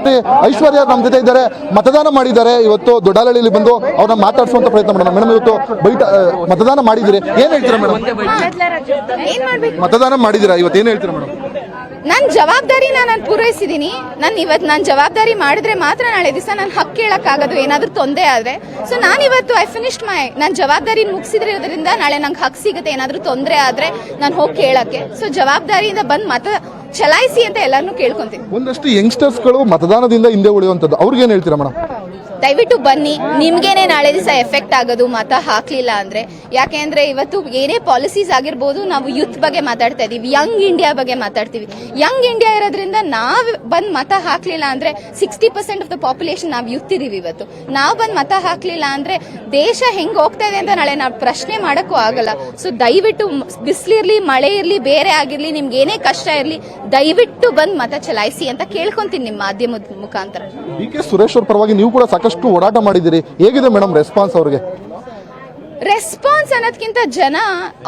ಪುತ್ರಿ ಐಶ್ವರ್ಯ ನಮ್ಮ ಜೊತೆ ಇದ್ದಾರೆ, ಮತದಾನ ಮಾಡಿದ್ದಾರೆ. ಇವತ್ತು ದೊಡ್ಡಹಳ್ಳಿಯಲ್ಲಿ ಬಂದು ಅವ್ರನ್ನ ಮಾತಾಡಿಸುವಂತ ಪ್ರಯತ್ನ ಮಾಡೋಣ. ಮೇಡಮ್, ಇವತ್ತು ಮತದಾನ ಮಾಡಿದಿರಿ, ಏನ್ ಹೇಳ್ತೀರಾ ಮೇಡಮ್? ಮತದಾನ ಮಾಡಿದಿರಾ, ಇವತ್ತು ಏನ್ ಹೇಳ್ತೀರಾ ಮೇಡಮ್? ನನ್ನ ಜವಾಬ್ದಾರಿನ ನಾನು ಪೂರೈಸಿದ್ದೀನಿ. ನಾನು ಜವಾಬ್ದಾರಿ ಮಾಡಿದ್ರೆ ಮಾತ್ರ ನಾಳೆ ದಿವಸ ನಾನು ಹಕ್ಕು ಕೇಳಕ್ಕಾಗೋದು, ಏನಾದ್ರೂ ತೊಂದರೆ ಆದ್ರೆ. ಸೊ ನಾನಿವತ್ತು ಐ ಫಿನಿಶ್ಡ್ ನನ್ನ ಜವಾಬ್ದಾರಿ ಮುಗಿಸಿದ್ರಿಂದ ನಾಳೆ ನಂಗೆ ಹಕ್ಕು ಸಿಗುತ್ತೆ. ಏನಾದ್ರೂ ತೊಂದರೆ ಆದ್ರೆ ನಾನು ಹೋಗಿ ಕೇಳಕ್ಕೆ. ಸೊ ಜವಾಬ್ದಾರಿಯಿಂದ ಬಂದ್ ಮತ ಚಲಾಯಿಸಿ ಅಂತ ಎಲ್ಲಾರನ್ನೂ ಕೇಳ್ಕೊಂತೀನಿ. ಒಂದಷ್ಟು ಯಂಗ್ಸ್ಟರ್ಸ್ಗಳು ಮತದಾನದಿಂದ ಹಿಂದೆ ಉಳಿಯುವಂತದ್ದು, ಅವ್ರಿಗೆ ಏನ್ ಹೇಳ್ತೀರಾ ಮೇಡಮ್? ದಯವಿಟ್ಟು ಬನ್ನಿ, ನಿಮ್ಗೇನೆ ನಾಳೆ ದಿವಸ ಎಫೆಕ್ಟ್ ಆಗೋದು ಮತ ಹಾಕ್ಲಿಲ್ಲ ಅಂದ್ರೆ. ಯಾಕೆಂದ್ರೆ ಇವತ್ತು ಏನೇ ಪಾಲಿಸೀಸ್ ಆಗಿರ್ಬೋದು, ನಾವು ಯೂತ್ ಬಗ್ಗೆ ಮಾತಾಡ್ತಾ ಇದೀವಿ, ಯಂಗ್ ಇಂಡಿಯಾ ಬಗ್ಗೆ ಮಾತಾಡ್ತೀವಿ. ಯಂಗ್ ಇಂಡಿಯಾ ಇರೋದ್ರಿಂದ ನಾವ್ ಬಂದ್ ಮತ ಹಾಕ್ಲಿಲ್ಲ ಅಂದ್ರೆ 60% ಆಫ್ ದ ಪಾಪ್ಯುಲೇಷನ್ ನಾವ್ ಯೂತ್ ಇದೀವಿ. ಇವತ್ತು ನಾವ್ ಬಂದ್ ಮತ ಹಾಕ್ಲಿಲ್ಲ ಅಂದ್ರೆ ದೇಶ ಹೆಂಗ್ ಹೋಗ್ತಾ ಇದೆ ಅಂತ ನಾಳೆ ನಾವು ಪ್ರಶ್ನೆ ಮಾಡಕ್ಕೂ ಆಗಲ್ಲ. ಸೊ ದಯವಿಟ್ಟು ಬಿಸಿಲಿರ್ಲಿ, ಮಳೆ ಇರ್ಲಿ, ಬೇರೆ ಆಗಿರ್ಲಿ, ನಿಮ್ಗೆ ಏನೇ ಕಷ್ಟ ಇರ್ಲಿ, ದಯವಿಟ್ಟು ಬಂದ್ ಮತ ಚಲಾಯಿಸಿ ಅಂತ ಕೇಳ್ಕೊಂತೀನಿ ನಿಮ್ಮ ಮಾಧ್ಯಮದ ಮುಖಾಂತರ. ಡಿ ಕೆ ಸುರೇಶ್ ಅವ್ರ ಪರವಾಗಿ ನೀವು ಕೂಡ ಸಾಕಷ್ಟು ಓಡಾಟ ಮಾಡಿದಿರಿ, ಹೇಗಿದೆ ಮೇಡಮ್ ರೆಸ್ಪಾನ್ಸ್ ಅವ್ರಿಗೆ? ರೆಸ್ಪಾನ್ಸ್ ಅನ್ನೋದಕ್ಕಿಂತ ಜನ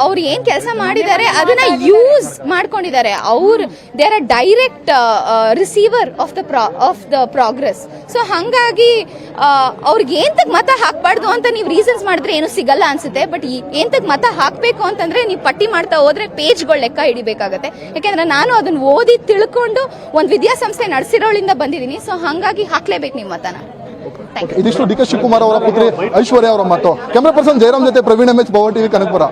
ಅವ್ರು ಏನ್ ಕೆಲಸ ಮಾಡಿದ್ದಾರೆ ಅದನ್ನ ಯೂಸ್ ಮಾಡ್ಕೊಂಡಿದ್ದಾರೆ. They are a direct receiver of the progress. So ಹಂಗಾಗಿ ಅವ್ರಿಗೆ ಏಂತಕ್ ಮತ ಹಾಕ್ಬಾರ್ದು ಅಂತ ನೀವು ರೀಸನ್ಸ್ ಮಾಡಿದ್ರೆ ಏನು ಸಿಗಲ್ಲ ಅನ್ಸುತ್ತೆ. ಬಟ್ ಏಂತಕ್ ಮತ ಹಾಕ್ಬೇಕು ಅಂತಂದ್ರೆ ನೀವು ಪಟ್ಟಿ ಮಾಡ್ತಾ ಹೋದ್ರೆ ಪೇಜ್ಗಳು ಲೆಕ್ಕ ಹಿಡಿಬೇಕಾಗತ್ತೆ. ಯಾಕಂದ್ರೆ ನಾನು ಅದನ್ನ ಓದಿ ತಿಳ್ಕೊಂಡು ಒಂದು ವಿದ್ಯಾಸಂಸ್ಥೆ ನಡೆಸಿರೋಳಿಂದ ಬಂದಿದ್ದೀನಿ. ಸೊ ಹಂಗಾಗಿ ಹಾಕ್ಲೇಬೇಕು ನೀವು ಮತನ. ಇದಿಷ್ಟು ಡಿ ಕೆ ಶಿವಕುಮಾರ್ ಅವರ ಪುತ್ರಿ ಐಶ್ವರ್ಯ ಅವರ ಮಾತು. ಕ್ಯಾಮರಾ ಪರ್ಸನ್ ಜಯರಾಮ್ ಜೊತೆ Praveen MS, power TV, Kanakapura.